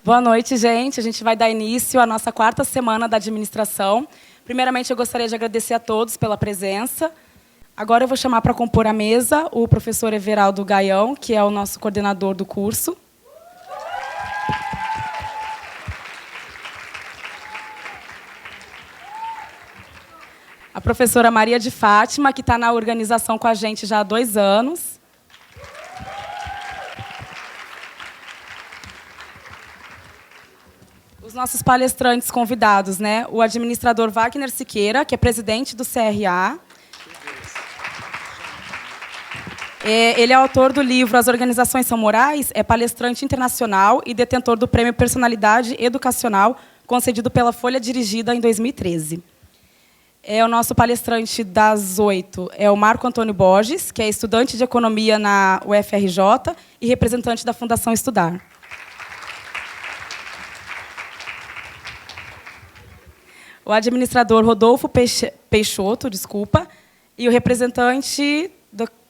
Boa noite, gente. A gente vai dar início à nossa 4ª semana da administração. Primeiramente, eu gostaria de agradecer a todos pela presença. Agora eu vou chamar para compor a mesa o professor Everaldo Gaião, que é o nosso coordenador do curso. A professora Maria de Fátima, que está na organização com a gente já há 2 anos. Os nossos palestrantes convidados, né? O administrador Wagner Siqueira, que é presidente do CRA. Ele é autor do livro As Organizações São Morais, é palestrante internacional e detentor do Prêmio Personalidade Educacional, concedido pela Folha Dirigida em 2013. O nosso palestrante das 8 é o Marco Antônio Borges, que é estudante de Economia na UFRJ e representante da Fundação Estudar. O administrador Rodolfo Peixoto, e o representante,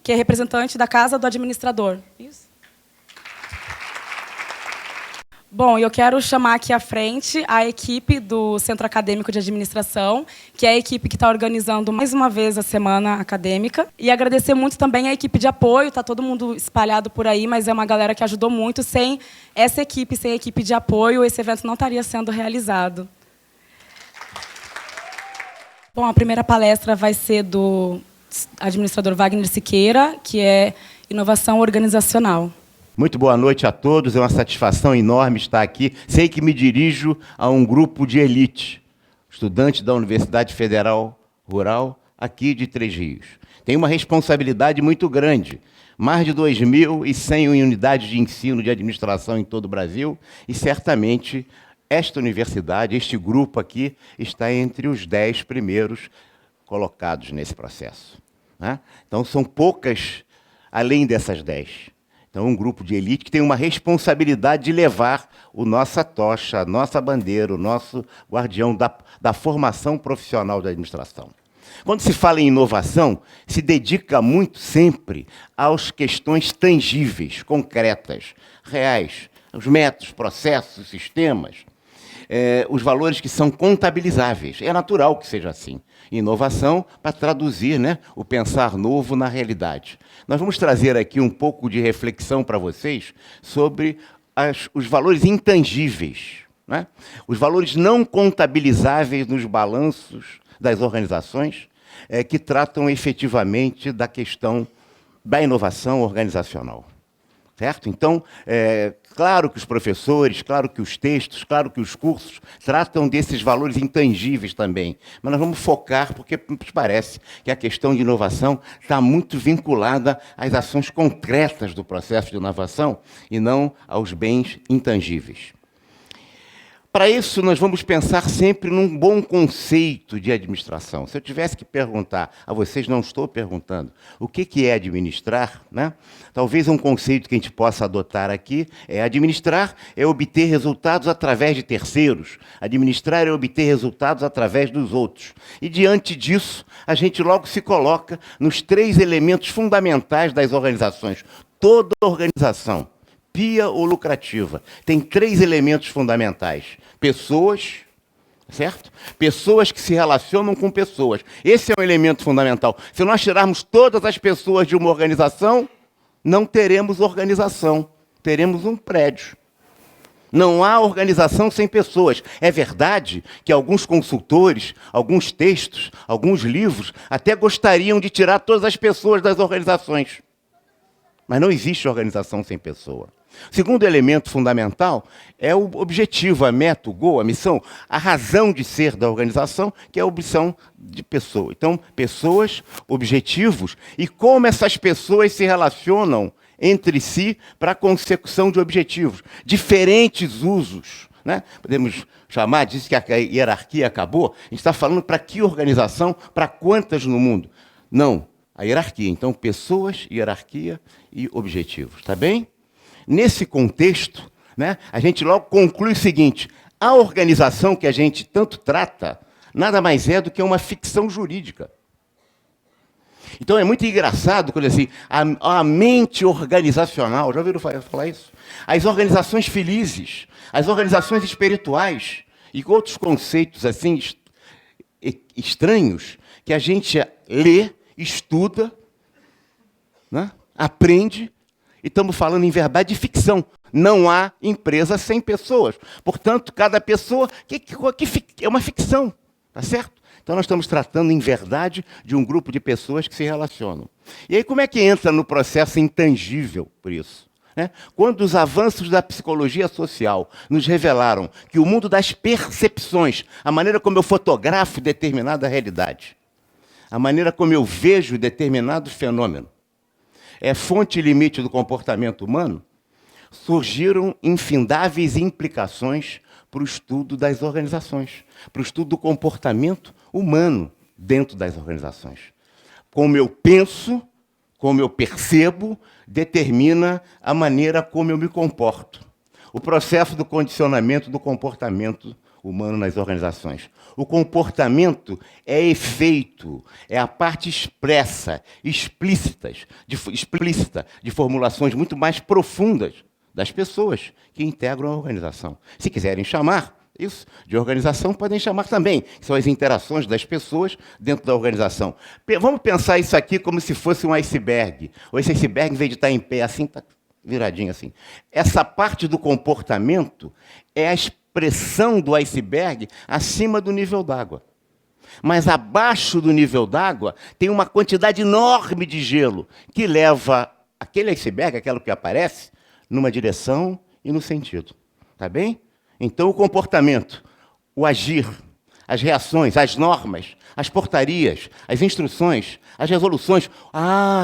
que é representante da Casa do Administrador. Isso. Bom, eu quero chamar aqui à frente a equipe do Centro Acadêmico de Administração, que é a equipe que está organizando mais uma vez a Semana Acadêmica. E agradecer muito também a equipe de apoio, está todo mundo espalhado por aí, mas é uma galera que ajudou muito. Sem essa equipe, sem a equipe de apoio, esse evento não estaria sendo realizado. Bom, a primeira palestra vai ser do administrador Wagner Siqueira, que é Inovação Organizacional. Muito boa noite a todos, é uma satisfação enorme estar aqui. Sei que me dirijo a um grupo de elite, estudante da Universidade Federal Rural, aqui de Três Rios. Tenho uma responsabilidade muito grande, mais de 2.100 unidades de ensino de administração em todo o Brasil, e certamente esta universidade, este grupo aqui, está entre os 10 primeiros colocados nesse processo, né? Então, são poucas além dessas 10. Então, um grupo de elite que tem uma responsabilidade de levar a nossa tocha, a nossa bandeira, o nosso guardião da formação profissional da administração. Quando se fala em inovação, se dedica muito sempre às questões tangíveis, concretas, reais, os métodos, processos, sistemas, os valores que são contabilizáveis. É natural que seja assim. Inovação para traduzir, né, o pensar novo na realidade. Nós vamos trazer aqui um pouco de reflexão para vocês sobre os valores intangíveis, né? Os valores não contabilizáveis nos balanços das organizações, que tratam efetivamente da questão da inovação organizacional. Certo? Então, claro que os professores, claro que os textos, claro que os cursos tratam desses valores intangíveis também. Mas nós vamos focar, porque nos parece que a questão de inovação está muito vinculada às ações concretas do processo de inovação e não aos bens intangíveis. Para isso, nós vamos pensar sempre num bom conceito de administração. Se eu tivesse que perguntar a vocês, não estou perguntando, o que é administrar, né? Talvez um conceito que a gente possa adotar aqui é administrar é obter resultados através de terceiros. Administrar é obter resultados através dos outros. E, diante disso, a gente logo se coloca nos 3 elementos fundamentais das organizações. Toda organização, pia ou lucrativa, tem 3 elementos fundamentais. Pessoas, certo? Pessoas que se relacionam com pessoas. Esse é um elemento fundamental. Se nós tirarmos todas as pessoas de uma organização, não teremos organização, teremos um prédio. Não há organização sem pessoas. É verdade que alguns consultores, alguns textos, alguns livros, até gostariam de tirar todas as pessoas das organizações. Mas não existe organização sem pessoa. O segundo elemento fundamental é o objetivo, a meta, o goal, a missão, a razão de ser da organização, que é a opção de pessoa. Então, pessoas, objetivos, e como essas pessoas se relacionam entre si para a consecução de objetivos. Diferentes usos, né? Podemos chamar, diz que a hierarquia acabou. A gente está falando para que organização, para quantas no mundo? Não, a hierarquia. Então, pessoas, hierarquia e objetivos. Está bem? Nesse contexto, né, a gente logo conclui o seguinte: a organização que a gente tanto trata nada mais é do que uma ficção jurídica. Então é muito engraçado quando assim, a mente organizacional, já ouviram falar isso? As organizações felizes, as organizações espirituais e outros conceitos assim estranhos que a gente lê, estuda, né? Aprende, e estamos falando em verdade de ficção. Não há empresa sem pessoas. Portanto, cada pessoa é uma ficção, tá certo? Então, nós estamos tratando, em verdade, de um grupo de pessoas que se relacionam. E aí, como é que entra no processo intangível por isso? Né? Quando os avanços da psicologia social nos revelaram que o mundo das percepções, a maneira como eu fotografo determinada realidade, a maneira como eu vejo determinado fenômeno, é fonte e limite do comportamento humano, surgiram infindáveis implicações para o estudo das organizações, para o estudo do comportamento humano dentro das organizações. Como eu penso, como eu percebo, determina a maneira como eu me comporto. O processo do condicionamento do comportamento humano nas organizações. O comportamento é efeito, é a parte explícita de formulações muito mais profundas das pessoas que integram a organização. Se quiserem chamar isso de organização, podem chamar também, que são as interações das pessoas dentro da organização. Vamos pensar isso aqui como se fosse um iceberg. Ou esse iceberg, em vez de estar em pé assim, está viradinho assim. Essa parte do comportamento é a expressão do iceberg acima do nível d'água. Mas abaixo do nível d'água tem uma quantidade enorme de gelo que leva aquele iceberg, aquilo que aparece, numa direção e no sentido. Tá bem? Então, o comportamento, o agir, as reações, as normas, as portarias, as instruções, as resoluções.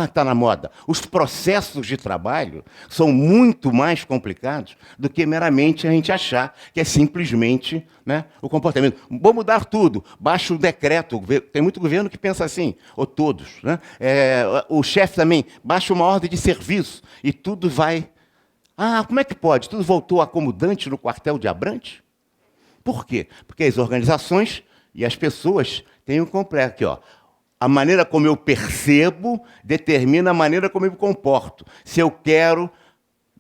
Está na moda. Os processos de trabalho são muito mais complicados do que meramente a gente achar que é simplesmente, né, o comportamento. Vou mudar tudo. Baixa o decreto. Tem muito governo que pensa assim, ou todos. Né? O chefe também baixa uma ordem de serviço e tudo vai... como é que pode? Tudo voltou acomodante no quartel de Abrantes? Por quê? Porque as organizações e as pessoas têm um complexo aqui, ó. A maneira como eu percebo determina a maneira como eu me comporto. Se eu quero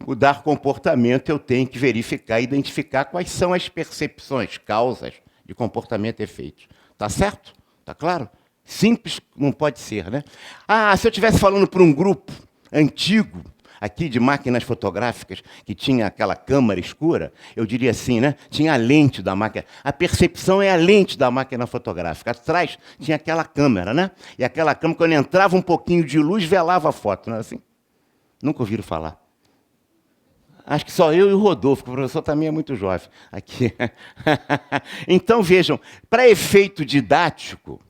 mudar comportamento, eu tenho que verificar e identificar quais são as percepções, causas de comportamento e efeitos. Tá certo? Tá claro? Simples não pode ser, né? Se eu estivesse falando para um grupo antigo, aqui de máquinas fotográficas, que tinha aquela câmara escura, eu diria assim, né? Tinha a lente da máquina. A percepção é a lente da máquina fotográfica. Atrás tinha aquela câmera, né? E aquela câmera, quando entrava um pouquinho de luz, velava a foto, não é assim? Nunca ouviram falar. Acho que só eu e o Rodolfo, que o professor também é muito jovem. Aqui. Então, vejam, para efeito didático,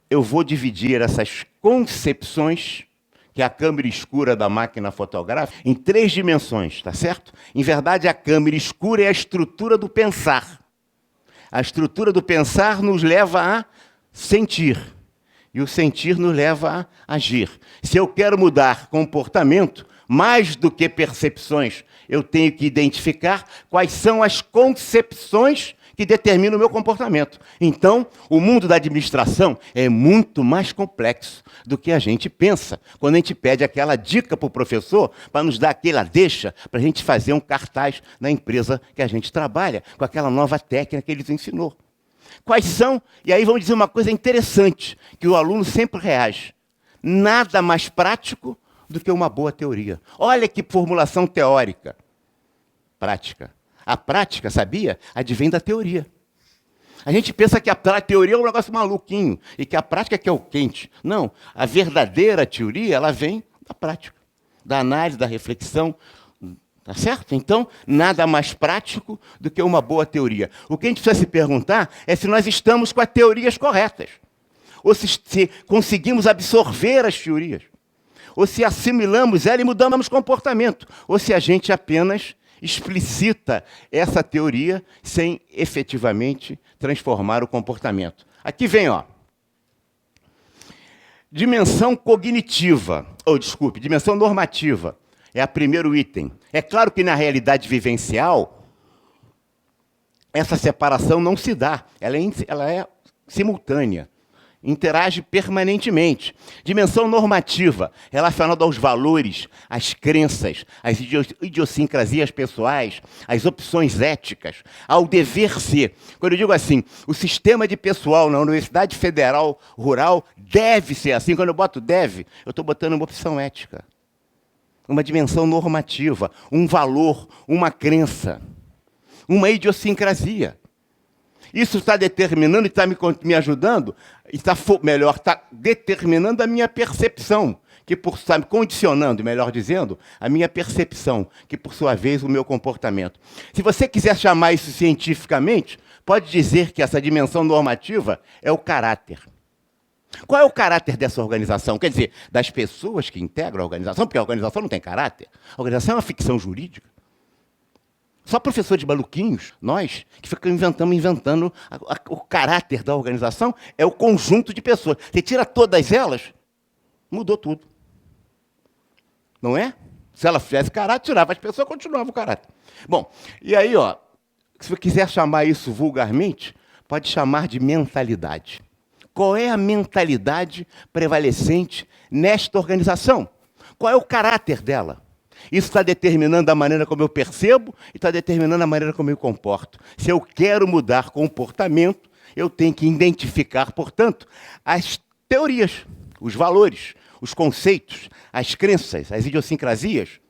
eu vou dividir essas concepções, que é a câmera escura da máquina fotográfica, em 3 dimensões, tá certo? Em verdade, a câmera escura é a estrutura do pensar. A estrutura do pensar nos leva a sentir. E o sentir nos leva a agir. Se eu quero mudar comportamento, mais do que percepções, eu tenho que identificar quais são as concepções que determinam o meu comportamento. Então, o mundo da administração é muito mais complexo do que a gente pensa. Quando a gente pede aquela dica para o professor, para nos dar aquela deixa, para a gente fazer um cartaz na empresa que a gente trabalha, com aquela nova técnica que ele nos ensinou. Quais são? E aí vamos dizer uma coisa interessante, que o aluno sempre reage. Nada mais prático do que uma boa teoria. Olha que formulação teórica. Prática. A prática, sabia? Advém da teoria. A gente pensa que a teoria é um negócio maluquinho e que a prática é que é o quente. Não, a verdadeira teoria, ela vem da prática, da análise, da reflexão, tá certo? Então, nada mais prático do que uma boa teoria. O que a gente precisa se perguntar é se nós estamos com as teorias corretas, ou se conseguimos absorver as teorias, ou se assimilamos ela e mudamos comportamento, ou se a gente apenas explicita essa teoria sem efetivamente transformar o comportamento. Aqui vem, ó. Dimensão cognitiva, dimensão normativa. É o primeiro item. É claro que na realidade vivencial, essa separação não se dá. Ela é simultânea. interage permanentemente. Dimensão normativa, relacionada aos valores, às crenças, às idiosincrasias pessoais, às opções éticas, ao dever ser. Quando eu digo assim, o sistema de pessoal na Universidade Federal Rural deve ser assim. Quando eu boto deve, eu estou botando uma opção ética. Uma dimensão normativa, um valor, uma crença, uma idiosincrasia. Isso está determinando e está me ajudando, está determinando a minha percepção, está me condicionando, melhor dizendo, a minha percepção, que por sua vez o meu comportamento. Se você quiser chamar isso cientificamente, pode dizer que essa dimensão normativa é o caráter. Qual é o caráter dessa organização? Quer dizer, das pessoas que integram a organização, porque a organização não tem caráter. A organização é uma ficção jurídica. Só professores maluquinhos, nós, que ficamos inventando o caráter da organização, é o conjunto de pessoas. Você tira todas elas, mudou tudo. Não é? Se ela fizesse caráter, tirava as pessoas, continuava o caráter. Bom, e aí, ó, se você quiser chamar isso vulgarmente, pode chamar de mentalidade. Qual é a mentalidade prevalecente nesta organização? Qual é o caráter dela? Isso está determinando a maneira como eu percebo e está determinando a maneira como eu me comporto. Se eu quero mudar comportamento, eu tenho que identificar, portanto, as teorias, os valores, os conceitos, as crenças, as idiosincrasias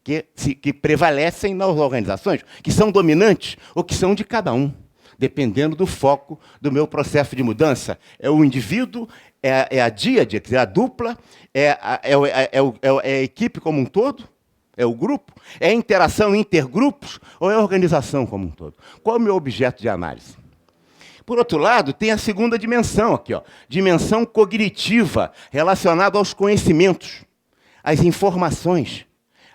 que prevalecem nas organizações, que são dominantes ou que são de cada um, dependendo do foco do meu processo de mudança. É o indivíduo, é a díade, quer dizer, a dupla, é a equipe como um todo, é o grupo, é a interação intergrupos ou é a organização como um todo? Qual é o meu objeto de análise? Por outro lado, tem a segunda dimensão aqui, ó, dimensão cognitiva, relacionada aos conhecimentos, às informações,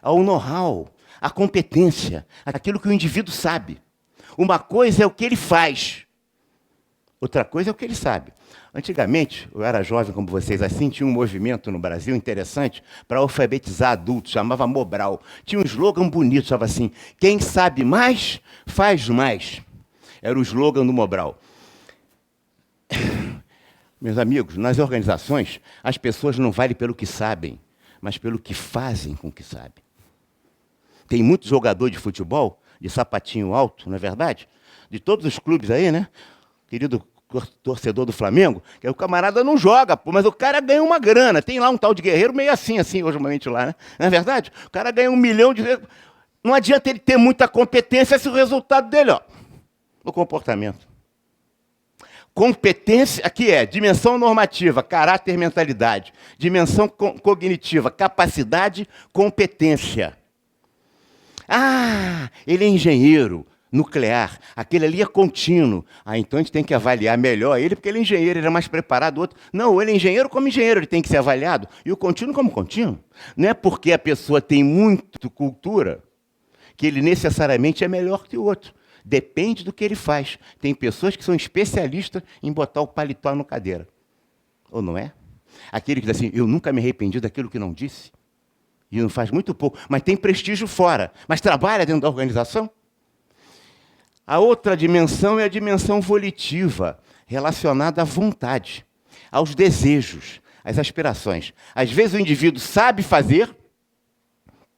ao know-how, à competência, aquilo que o indivíduo sabe. Uma coisa é o que ele faz, outra coisa é o que ele sabe. Antigamente, eu era jovem como vocês, assim, tinha um movimento no Brasil interessante para alfabetizar adultos, chamava Mobral. Tinha um slogan bonito, chamava assim, quem sabe mais, faz mais. Era o slogan do Mobral. Meus amigos, nas organizações, as pessoas não valem pelo que sabem, mas pelo que fazem com o que sabem. Tem muito jogador de futebol, de sapatinho alto, não é verdade? De todos os clubes aí, né? Querido torcedor do Flamengo, que o camarada não joga, pô, mas o cara ganha uma grana. Tem lá um tal de Guerreiro meio assim, hoje lá, né? Não é verdade? O cara ganha 1 milhão de... Não adianta ele ter muita competência se o resultado dele, ó, o comportamento. Competência, aqui é dimensão normativa, caráter, mentalidade. Dimensão cognitiva, capacidade, competência. Ah, ele é engenheiro nuclear, aquele ali é contínuo. Ah, então a gente tem que avaliar melhor ele, porque ele é engenheiro, ele é mais preparado, o outro. Não, ele é engenheiro como engenheiro, ele tem que ser avaliado. E o contínuo como contínuo. Não é porque a pessoa tem muita cultura que ele necessariamente é melhor que o outro. Depende do que ele faz. Tem pessoas que são especialistas em botar o paletó na cadeira. Ou não é? Aquele que diz assim, eu nunca me arrependi daquilo que não disse. E não faz muito pouco, mas tem prestígio fora. Mas trabalha dentro da organização? A outra dimensão é a dimensão volitiva, relacionada à vontade, aos desejos, às aspirações. Às vezes o indivíduo sabe fazer,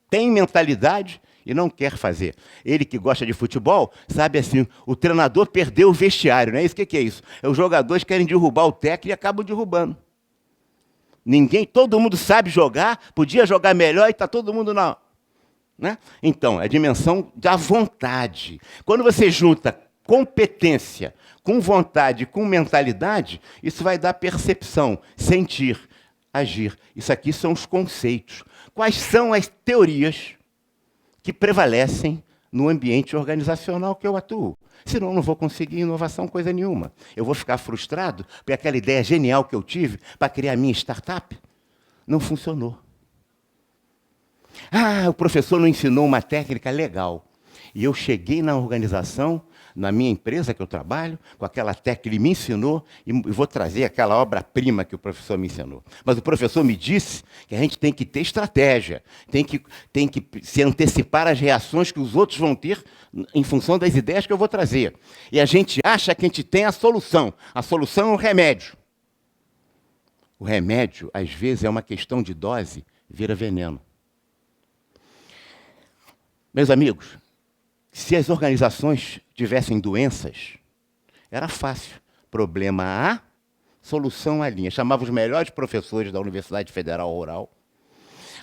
tem mentalidade e não quer fazer. Ele que gosta de futebol, sabe assim, o treinador perdeu o vestiário, não é isso? O que é isso? É os jogadores que querem derrubar o técnico e acabam derrubando. Todo mundo sabe jogar, podia jogar melhor e está todo mundo na... Né? Então, é a dimensão da vontade. Quando você junta competência com vontade, com mentalidade, isso vai dar percepção, sentir, agir. Isso aqui são os conceitos. Quais são as teorias que prevalecem no ambiente organizacional que eu atuo? Senão eu não vou conseguir inovação coisa nenhuma. Eu vou ficar frustrado porque aquela ideia genial que eu tive para criar a minha startup não funcionou. Ah, o professor não ensinou uma técnica legal. E eu cheguei na organização, na minha empresa que eu trabalho, com aquela técnica que ele me ensinou, e vou trazer aquela obra-prima que o professor me ensinou. Mas o professor me disse que a gente tem que ter estratégia, tem que se antecipar às reações que os outros vão ter em função das ideias que eu vou trazer. E a gente acha que a gente tem a solução. A solução é o remédio. O remédio, às vezes, é uma questão de dose, vira veneno. Meus amigos, se as organizações tivessem doenças, era fácil. Problema A, solução A linha. Chamava os melhores professores da Universidade Federal Rural,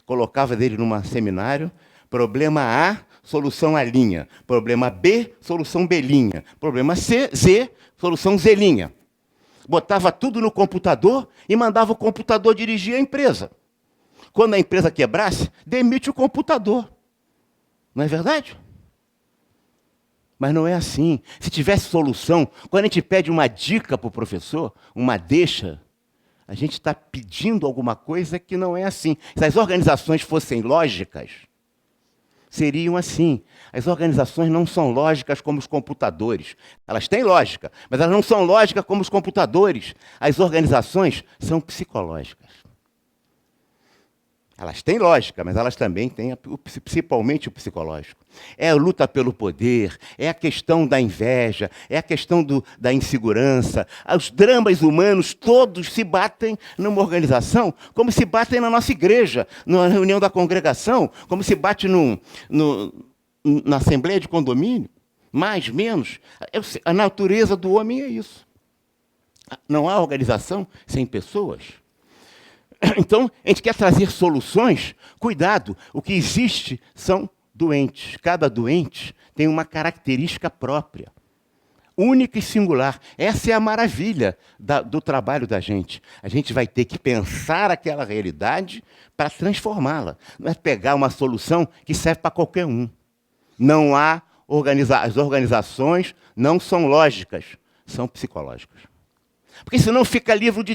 colocava dele num seminário, problema A, solução A linha. Problema B, solução B linha. Problema C, Z, solução Z linha. Botava tudo no computador e mandava o computador dirigir a empresa. Quando a empresa quebrasse, demite o computador. Não é verdade? Mas não é assim. Se tivesse solução, quando a gente pede uma dica para o professor, uma deixa, a gente está pedindo alguma coisa que não é assim. Se as organizações fossem lógicas, seriam assim. As organizações não são lógicas como os computadores. Elas têm lógica, mas elas não são lógicas como os computadores. As organizações são psicológicas. Elas têm lógica, mas elas também têm, principalmente o psicológico. É a luta pelo poder, é a questão da inveja, é a questão da insegurança. Os dramas humanos todos se batem numa organização, como se batem na nossa igreja, na reunião da congregação, como se bate na assembleia de condomínio, mais, menos. A natureza do homem é isso. Não há organização sem pessoas. Então, a gente quer trazer soluções. Cuidado, o que existe são doentes. Cada doente tem uma característica própria, única e singular. Essa é a maravilha do trabalho da gente. A gente vai ter que pensar aquela realidade para transformá-la. Não é pegar uma solução que serve para qualquer um. Não há as organizações não são lógicas, são psicológicas. Porque senão fica livro de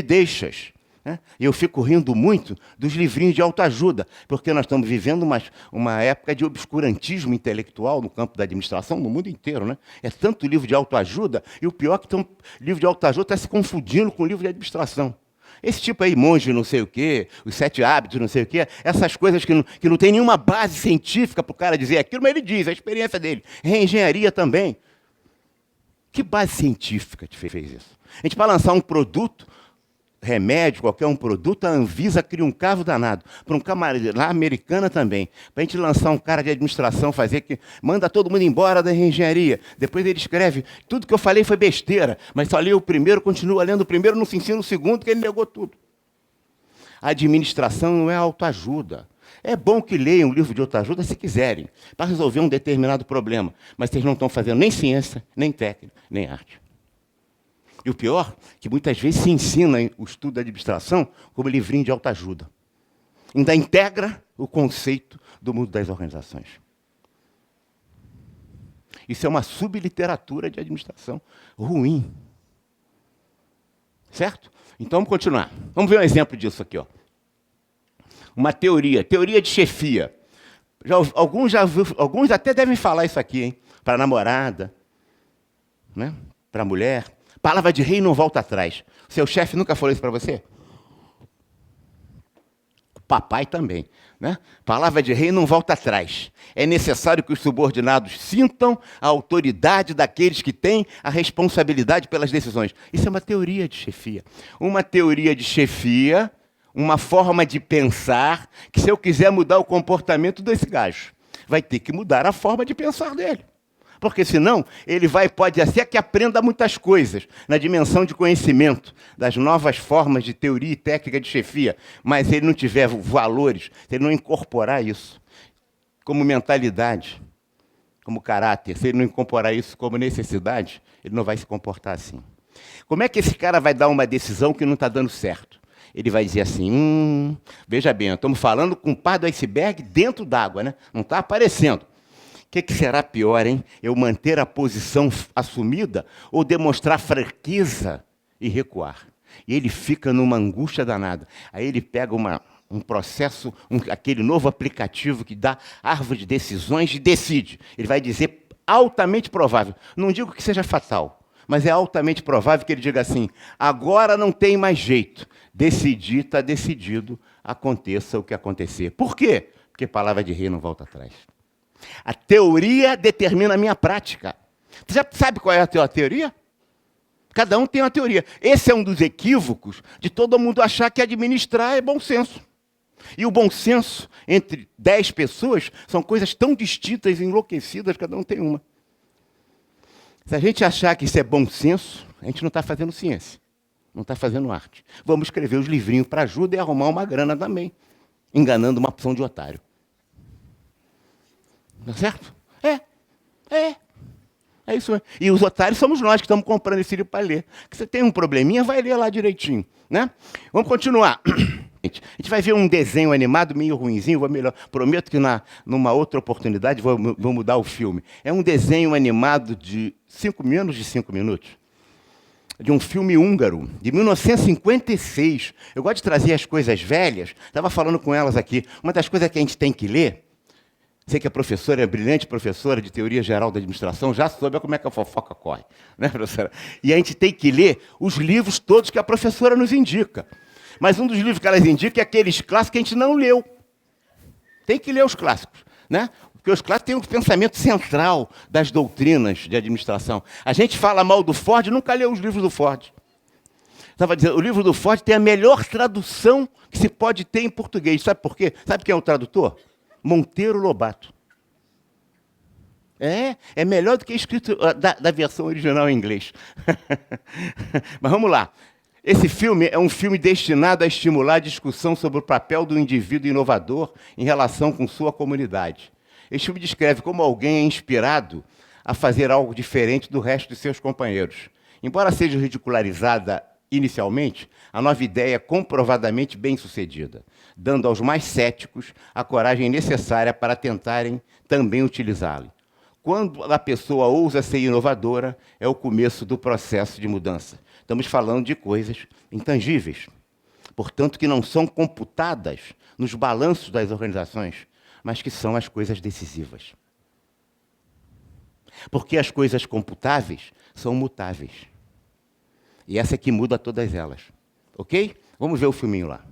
deixas. Né? E eu fico rindo muito dos livrinhos de autoajuda, porque nós estamos vivendo uma época de obscurantismo intelectual no campo da administração, no mundo inteiro. Né? É tanto livro de autoajuda, e o pior é que o livro de autoajuda está se confundindo com o livro de administração. Esse tipo aí, monge não sei o quê, os 7 hábitos não sei o quê, essas coisas que não tem nenhuma base científica para o cara dizer aquilo, mas ele diz, a experiência dele. Reengenharia também. Que base científica te fez isso? A gente, para lançar um produto, remédio, qualquer um produto, a Anvisa cria um carro danado. Para um camarada, lá americana também. Para a gente lançar um cara de administração, fazer que manda todo mundo embora da engenharia. Depois ele escreve, tudo que eu falei foi besteira, mas só li o primeiro, continua lendo o primeiro, não se ensina o segundo, que ele negou tudo. A administração não é autoajuda. É bom que leiam um livro de autoajuda se quiserem, para resolver um determinado problema. Mas vocês não estão fazendo nem ciência, nem técnica, nem arte. E o pior, que muitas vezes se ensina o estudo da administração como livrinho de autoajuda. Ainda integra o conceito do mundo das organizações. Isso é uma subliteratura de administração ruim. Certo? Então vamos continuar. Vamos ver um exemplo disso aqui, ó. Uma teoria de chefia. Alguns até devem falar isso aqui, hein? Para a namorada, né? Para a mulher. Palavra de rei não volta atrás. Seu chefe nunca falou isso para você? O papai também. Né? Palavra de rei não volta atrás. É necessário que os subordinados sintam a autoridade daqueles que têm a responsabilidade pelas decisões. Isso é uma teoria de chefia. Uma teoria de chefia, uma forma de pensar, que se eu quiser mudar o comportamento desse gajo, vai ter que mudar a forma de pensar dele. Porque senão ele pode ser que aprenda muitas coisas na dimensão de conhecimento, das novas formas de teoria e técnica de chefia, mas se ele não tiver valores, se ele não incorporar isso como mentalidade, como caráter, se ele não incorporar isso como necessidade, ele não vai se comportar assim. Como é que esse cara vai dar uma decisão que não está dando certo? Ele vai dizer assim, veja bem, estamos falando com o par do iceberg dentro d'água, né? Não está aparecendo. O que será pior, hein? Eu manter a posição assumida ou demonstrar fraqueza e recuar? E ele fica numa angústia danada. Aí ele pega um processo, aquele novo aplicativo que dá árvore de decisões e decide. Ele vai dizer altamente provável. Não digo que seja fatal, mas é altamente provável que ele diga assim, agora não tem mais jeito. Decidi, está decidido, aconteça o que acontecer. Por quê? Porque palavra de rei não volta atrás. A teoria determina a minha prática. Você já sabe qual é a tua teoria? Cada um tem uma teoria. Esse é um dos equívocos de todo mundo achar que administrar é bom senso. E o bom senso, entre 10 pessoas, são coisas tão distintas e enlouquecidas, cada um tem uma. Se a gente achar que isso é bom senso, a gente não está fazendo ciência, não está fazendo arte. Vamos escrever os livrinhos para ajuda e arrumar uma grana também, enganando uma opção de otário. Tá certo? É isso mesmo. E os otários somos nós que estamos comprando esse livro para ler. Se você tem um probleminha, vai ler lá direitinho. Né? Vamos continuar. A gente vai ver um desenho animado meio ruinzinho, prometo que numa outra oportunidade vou mudar o filme. É um desenho animado de menos de 5 minutos, de um filme húngaro, de 1956. Eu gosto de trazer as coisas velhas, estava falando com elas aqui. Uma das coisas que a gente tem que ler, sei que a professora é brilhante professora de teoria geral da administração, já soube como é que a fofoca corre, né, professora? E a gente tem que ler os livros todos que a professora nos indica. Mas um dos livros que elas indicam é aqueles clássicos que a gente não leu. Tem que ler os clássicos, né? Porque os clássicos têm um pensamento central das doutrinas de administração. A gente fala mal do Ford, nunca leu os livros do Ford. Estava dizendo, o livro do Ford tem a melhor tradução que se pode ter em português. Sabe por quê? Sabe quem é o tradutor? Monteiro Lobato. É melhor do que escrito da versão original em inglês. Mas vamos lá. Esse filme é um filme destinado a estimular a discussão sobre o papel do indivíduo inovador em relação com sua comunidade. Esse filme descreve como alguém é inspirado a fazer algo diferente do resto de seus companheiros. Embora seja ridicularizada inicialmente, a nova ideia é comprovadamente bem-sucedida, dando aos mais céticos a coragem necessária para tentarem também utilizá-lo. Quando a pessoa ousa ser inovadora, é o começo do processo de mudança. Estamos falando de coisas intangíveis, portanto, que não são computadas nos balanços das organizações, mas que são as coisas decisivas. Porque as coisas computáveis são mutáveis. E essa é que muda todas elas. Ok? Vamos ver o filminho lá.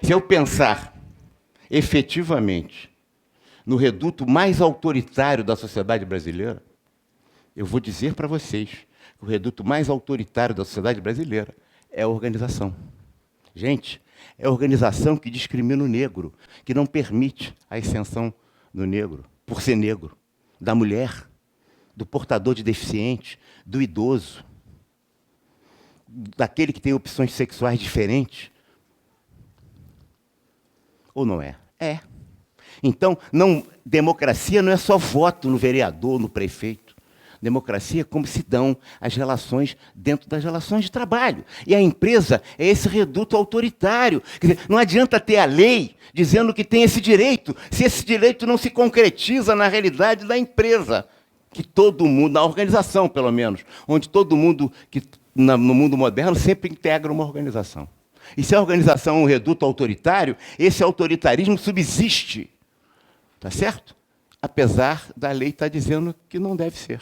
Se eu pensar efetivamente no reduto mais autoritário da sociedade brasileira, eu vou dizer para vocês que o reduto mais autoritário da sociedade brasileira é a organização. Gente, é a organização que discrimina o negro, que não permite a ascensão do negro, por ser negro, da mulher, do portador de deficiente, do idoso, daquele que tem opções sexuais diferentes. Ou não é? É. Então, democracia não é só voto no vereador, no prefeito. Democracia é como se dão as relações dentro das relações de trabalho. E a empresa é esse reduto autoritário. Quer dizer, não adianta ter a lei dizendo que tem esse direito, se esse direito não se concretiza na realidade da empresa. Que todo mundo, na organização pelo menos, onde todo mundo, no mundo moderno, sempre integra uma organização. E se a organização é um reduto autoritário, esse autoritarismo subsiste. Tá certo? Apesar da lei estar dizendo que não deve ser.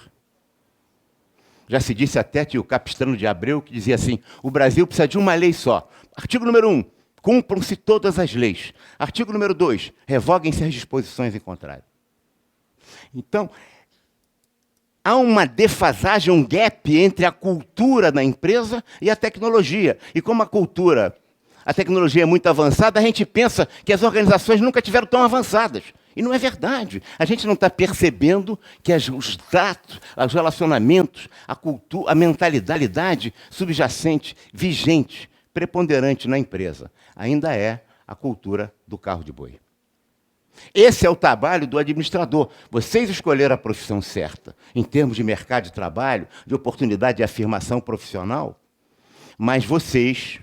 Já se disse até que o Capistrano de Abreu, que dizia assim, o Brasil precisa de uma lei só. Artigo número 1, cumpram-se todas as leis. Artigo número 2, revoguem-se as disposições em contrário. Então, há uma defasagem, um gap entre a cultura da empresa e a tecnologia. E como a tecnologia é muito avançada, a gente pensa que as organizações nunca tiveram tão avançadas. E não é verdade. A gente não está percebendo que os dados, os relacionamentos, a cultura, a mentalidade subjacente, vigente, preponderante na empresa, ainda é a cultura do carro de boi. Esse é o trabalho do administrador. Vocês escolheram a profissão certa, em termos de mercado de trabalho, de oportunidade de afirmação profissional, mas vocês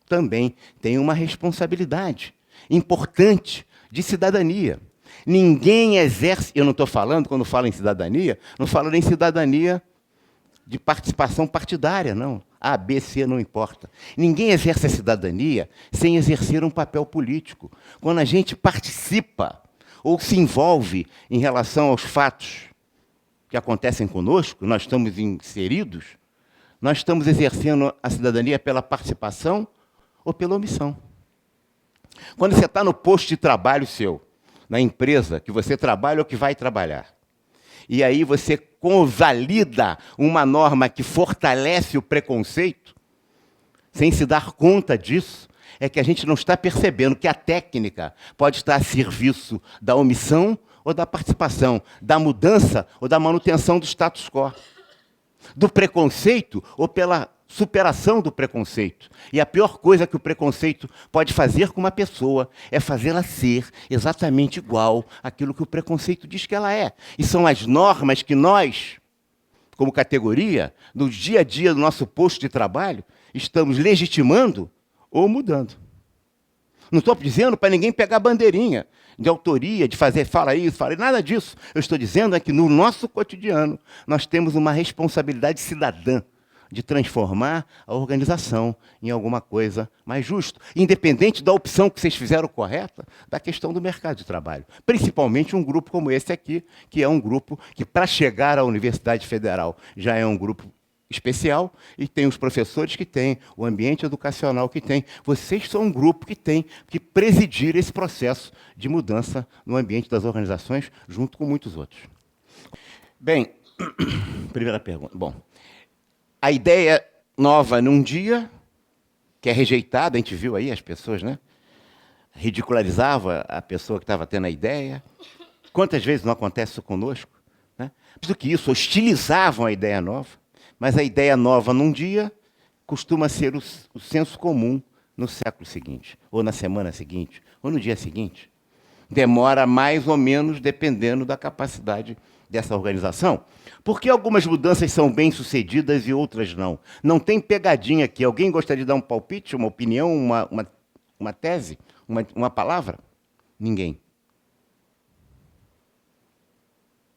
também têm uma responsabilidade importante de cidadania. Ninguém exerce, eu não estou falando, quando falo em cidadania, não falo nem cidadania de participação partidária, não. A, B, C, não importa. Ninguém exerce a cidadania sem exercer um papel político. Quando a gente participa ou se envolve em relação aos fatos que acontecem conosco, nós estamos inseridos, nós estamos exercendo a cidadania pela participação ou pela omissão. Quando você está no posto de trabalho seu, na empresa que você trabalha ou que vai trabalhar, e aí você convalida uma norma que fortalece o preconceito, sem se dar conta disso, é que a gente não está percebendo que a técnica pode estar a serviço da omissão ou da participação, da mudança ou da manutenção do status quo, do preconceito ou pela superação do preconceito. E a pior coisa que o preconceito pode fazer com uma pessoa é fazê-la ser exatamente igual àquilo que o preconceito diz que ela é. E são as normas que nós, como categoria, no dia a dia do nosso posto de trabalho, estamos legitimando ou mudando. Não estou dizendo para ninguém pegar bandeirinha de autoria, de fazer, fala isso, fala isso, nada disso. Eu estou dizendo é que no nosso cotidiano nós temos uma responsabilidade cidadã de transformar a organização em alguma coisa mais justa, independente da opção que vocês fizeram correta, da questão do mercado de trabalho. Principalmente um grupo como esse aqui, que é um grupo que, para chegar à Universidade Federal, já é um grupo especial, e tem os professores que têm, o ambiente educacional que tem. Vocês são um grupo que tem que presidir esse processo de mudança no ambiente das organizações, junto com muitos outros. Bem, primeira pergunta. Bom, a ideia nova num dia, que é rejeitada, a gente viu aí as pessoas, né? Ridicularizava a pessoa que estava tendo a ideia. Quantas vezes não acontece isso conosco? Né? Mais do que isso, hostilizavam a ideia nova. Mas a ideia nova num dia costuma ser o senso comum no século seguinte, ou na semana seguinte, ou no dia seguinte. Demora mais ou menos dependendo da capacidade dessa organização. Por que algumas mudanças são bem-sucedidas e outras não? Não tem pegadinha aqui. Alguém gostaria de dar um palpite, uma opinião, uma tese, uma palavra? Ninguém.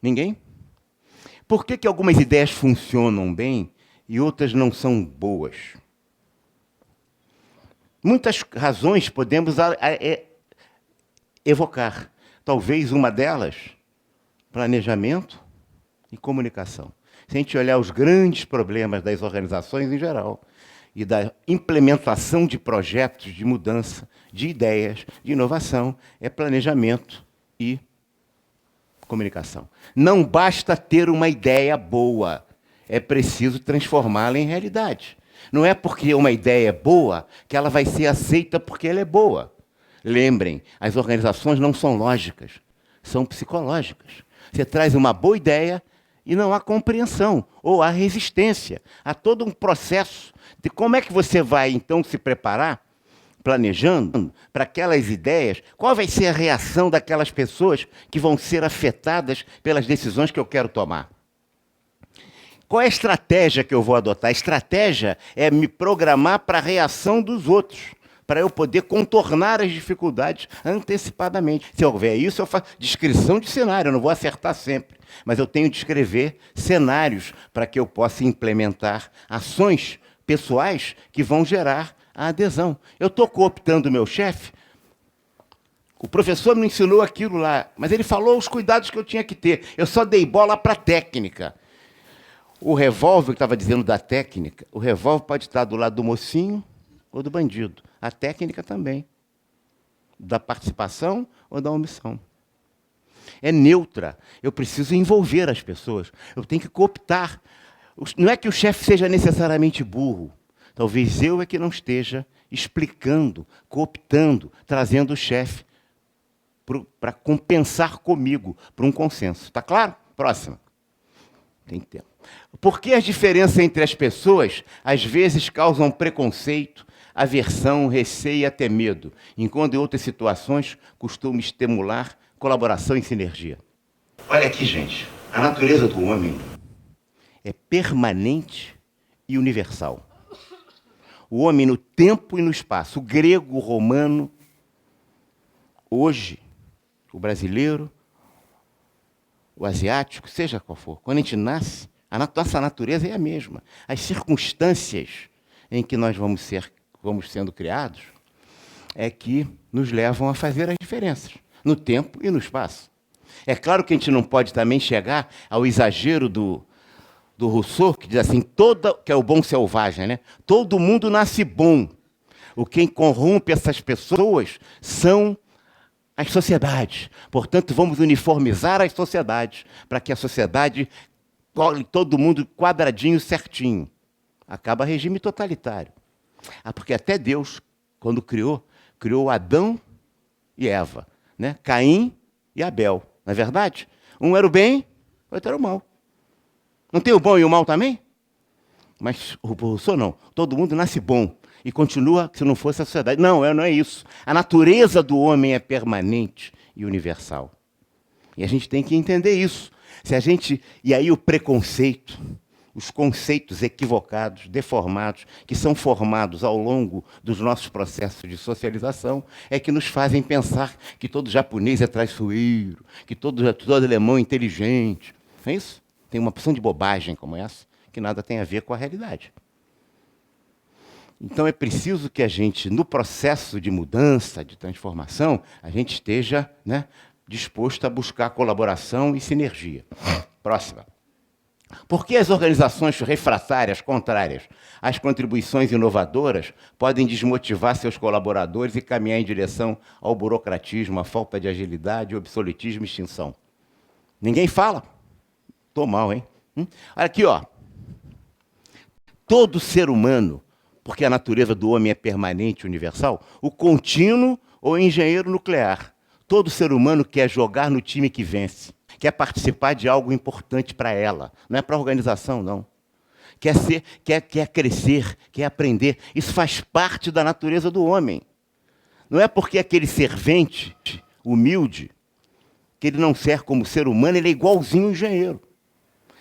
Ninguém? Por que algumas ideias funcionam bem e outras não são boas? Muitas razões podemos evocar. Talvez uma delas, planejamento e comunicação. Se a gente olhar os grandes problemas das organizações em geral, e da implementação de projetos de mudança, de ideias, de inovação, é planejamento e comunicação. Não basta ter uma ideia boa, é preciso transformá-la em realidade. Não é porque uma ideia é boa que ela vai ser aceita porque ela é boa. Lembrem, as organizações não são lógicas, são psicológicas. Você traz uma boa ideia e não há compreensão, ou há resistência. Há todo um processo de como é que você vai, então, se preparar, planejando, para aquelas ideias, qual vai ser a reação daquelas pessoas que vão ser afetadas pelas decisões que eu quero tomar. Qual é a estratégia que eu vou adotar? A estratégia é me programar para a reação dos outros, para eu poder contornar as dificuldades antecipadamente. Se houver isso, eu faço descrição de cenário, eu não vou acertar sempre, mas eu tenho de escrever cenários para que eu possa implementar ações pessoais que vão gerar a adesão. Eu estou cooptando o meu chefe, o professor me ensinou aquilo lá, mas ele falou os cuidados que eu tinha que ter. Eu só dei bola para a técnica. O revólver, que estava dizendo da técnica, o revólver pode estar do lado do mocinho ou do bandido. A técnica também. Da participação ou da omissão. É neutra. Eu preciso envolver as pessoas. Eu tenho que cooptar. Não é que o chefe seja necessariamente burro. Talvez eu é que não esteja explicando, cooptando, trazendo o chefe para compensar comigo, para um consenso. Está claro? Próxima. Tem tempo. Por que as diferenças entre as pessoas às vezes causam preconceito, aversão, receio e até medo, enquanto em outras situações costumam estimular colaboração e sinergia? Olha aqui, gente. A natureza do homem é permanente e universal. O homem no tempo e no espaço, o grego, o romano, hoje, o brasileiro, o asiático, seja qual for, quando a gente nasce, a nossa natureza é a mesma. As circunstâncias em que nós vamos sendo criados é que nos levam a fazer as diferenças, no tempo e no espaço. É claro que a gente não pode também chegar ao exagero do Rousseau, que diz assim, que é o bom selvagem, né? Todo mundo nasce bom. O quem corrompe essas pessoas são as sociedades. Portanto, vamos uniformizar as sociedades, para que a sociedade colhe todo mundo quadradinho, certinho. Acaba regime totalitário. Porque até Deus, quando criou Adão e Eva, né? Caim e Abel. Não é verdade? Um era o bem, o outro era o mal. Não tem o bom e o mal também? Mas o Rousseau não. Todo mundo nasce bom. E continua se não fosse a sociedade. Não é isso. A natureza do homem é permanente e universal. E a gente tem que entender isso. E aí o preconceito, os conceitos equivocados, deformados, que são formados ao longo dos nossos processos de socialização, é que nos fazem pensar que todo japonês é traiçoeiro, que todo alemão é inteligente. Não é isso? Tem uma porção de bobagem como essa, que nada tem a ver com a realidade. Então é preciso que a gente, no processo de mudança, de transformação, a gente esteja, né, disposto a buscar colaboração e sinergia. Próxima. Por que as organizações refratárias, contrárias às contribuições inovadoras, podem desmotivar seus colaboradores e caminhar em direção ao burocratismo, à falta de agilidade, obsoletismo e extinção? Ninguém fala? Estou mal, hein? Olha aqui, ó. Todo ser humano, porque a natureza do homem é permanente e universal, o contínuo ou engenheiro nuclear. Todo ser humano quer jogar no time que vence, quer participar de algo importante para ela. Não é para a organização, não. Quer crescer, quer aprender. Isso faz parte da natureza do homem. Não é porque aquele servente humilde, que ele não serve como ser humano, ele é igualzinho um engenheiro.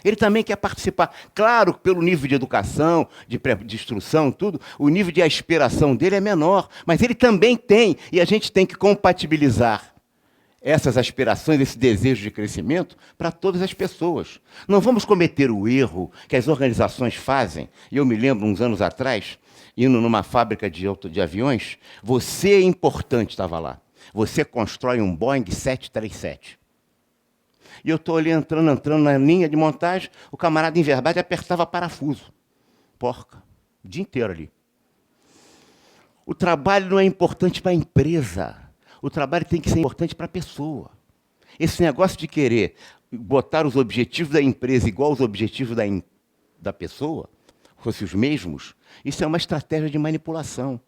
Ele também quer participar. Claro, pelo nível de educação, de instrução, tudo, o nível de aspiração dele é menor, mas ele também tem, e a gente tem que compatibilizar essas aspirações, esse desejo de crescimento para todas as pessoas. Não vamos cometer o erro que as organizações fazem. E eu me lembro, uns anos atrás, indo numa fábrica de aviões, você é importante, estava lá. Você constrói um Boeing 737. E eu estou ali entrando na linha de montagem, o camarada em verdade apertava parafuso. Porca, o dia inteiro ali. O trabalho não é importante para a empresa. O trabalho tem que ser importante para a pessoa. Esse negócio de querer botar os objetivos da empresa igual aos objetivos da pessoa, fossem os mesmos, isso é uma estratégia de manipulação.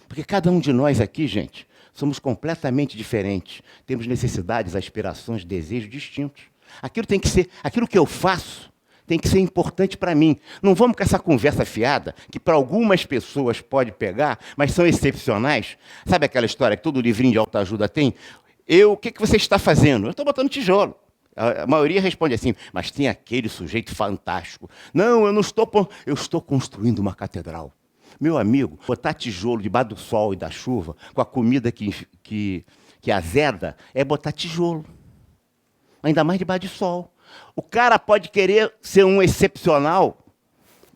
Porque cada um de nós aqui, gente, somos completamente diferentes. Temos necessidades, aspirações, desejos distintos. Aquilo que eu faço tem que ser importante para mim. Não vamos com essa conversa fiada, que para algumas pessoas pode pegar, mas são excepcionais. Sabe aquela história que todo livrinho de autoajuda tem? O que você está fazendo? Eu estou botando tijolo. A maioria responde assim, mas tem aquele sujeito fantástico. Não, eu não estou... Eu estou construindo uma catedral. Meu amigo, botar tijolo debaixo do sol e da chuva, com a comida que azeda, é botar tijolo. Ainda mais debaixo de sol. O cara pode querer ser um excepcional,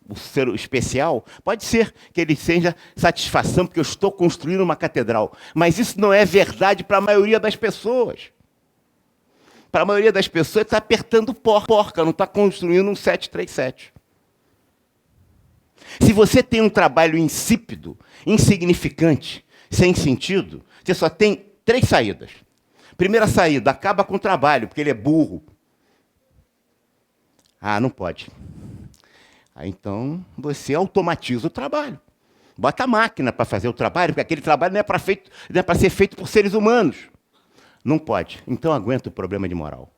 o ser especial, pode ser que ele seja satisfação, porque eu estou construindo uma catedral. Mas isso não é verdade para a maioria das pessoas. Para a maioria das pessoas, está apertando porca, não está construindo um 737. Se você tem um trabalho insípido, insignificante, sem sentido, você só tem 3 saídas. Primeira saída, acaba com o trabalho, porque ele é burro. Ah, não pode. Então, você automatiza o trabalho. Bota a máquina para fazer o trabalho, porque aquele trabalho não é para ser feito por seres humanos. Não pode. Então, aguenta o problema de moral.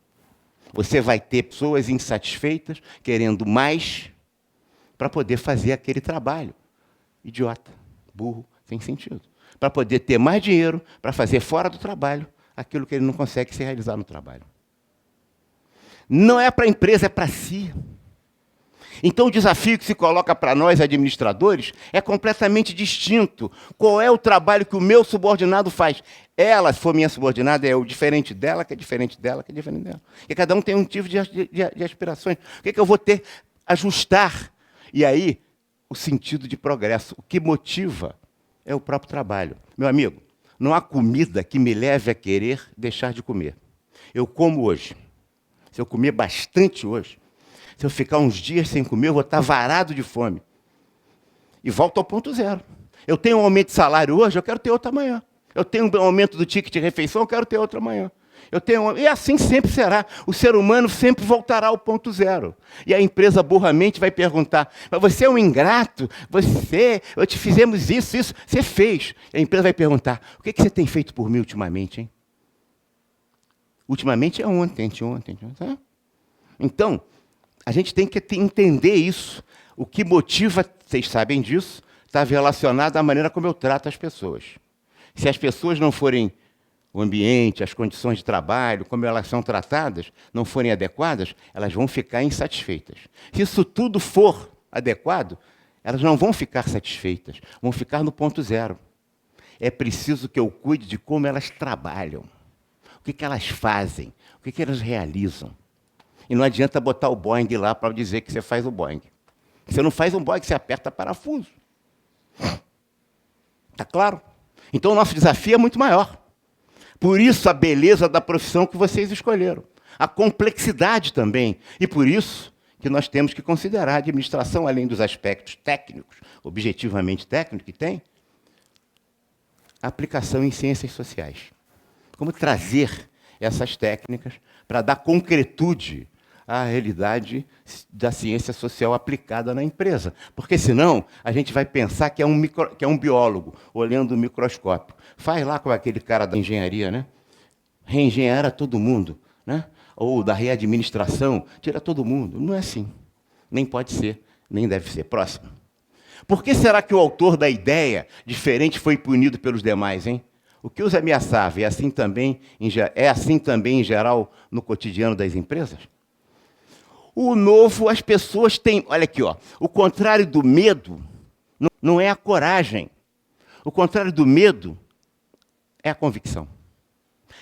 Você vai ter pessoas insatisfeitas, querendo mais, para poder fazer aquele trabalho. Idiota, burro, sem sentido. Para poder ter mais dinheiro, para fazer fora do trabalho, aquilo que ele não consegue se realizar no trabalho. Não é para a empresa, é para si. Então, o desafio que se coloca para nós, administradores, é completamente distinto. Qual é o trabalho que o meu subordinado faz? Ela, se for minha subordinada, é o diferente dela, que é diferente dela, que é diferente dela. E cada um tem um tipo de aspirações. O que eu vou ter? Ajustar. E aí, o sentido de progresso. O que motiva é o próprio trabalho. Meu amigo, não há comida que me leve a querer deixar de comer. Eu como hoje. Se eu comer bastante hoje, se eu ficar uns dias sem comer, eu vou estar varado de fome. E volto ao ponto zero. Eu tenho um aumento de salário hoje, eu quero ter outro amanhã. Eu tenho um aumento do ticket de refeição, eu quero ter outro amanhã. E assim sempre será. O ser humano sempre voltará ao ponto zero. E a empresa burramente vai perguntar, mas você é um ingrato? Eu te fizemos isso, você fez. E a empresa vai perguntar, o que você tem feito por mim ultimamente, hein? Ultimamente é ontem. Tá? Então, a gente tem que entender isso. O que motiva, vocês sabem disso, está relacionado à maneira como eu trato as pessoas. Se as pessoas não forem, o ambiente, as condições de trabalho, como elas são tratadas, não forem adequadas, elas vão ficar insatisfeitas. Se isso tudo for adequado, elas não vão ficar satisfeitas, vão ficar no ponto zero. É preciso que eu cuide de como elas trabalham. O que elas fazem? O que elas realizam? E não adianta botar o Boeing lá para dizer que você faz o Boeing. Você não faz um Boeing, você aperta parafuso. Está claro? Então, o nosso desafio é muito maior. Por isso, a beleza da profissão que vocês escolheram. A complexidade também. E por isso que nós temos que considerar a administração, além dos aspectos técnicos, objetivamente técnicos que tem, a aplicação em ciências sociais. Como trazer essas técnicas para dar concretude à realidade da ciência social aplicada na empresa. Porque, senão, a gente vai pensar que é um biólogo olhando o microscópio. Faz lá com aquele cara da engenharia, né? Reengenhara todo mundo, né? Ou da readministração, tira todo mundo. Não é assim. Nem pode ser, nem deve ser. Próximo. Por que será que o autor da ideia diferente foi punido pelos demais, hein? O que os ameaçava é assim também em geral no cotidiano das empresas? O novo, as pessoas têm... Olha aqui, ó, o contrário do medo não é a coragem. O contrário do medo é a convicção.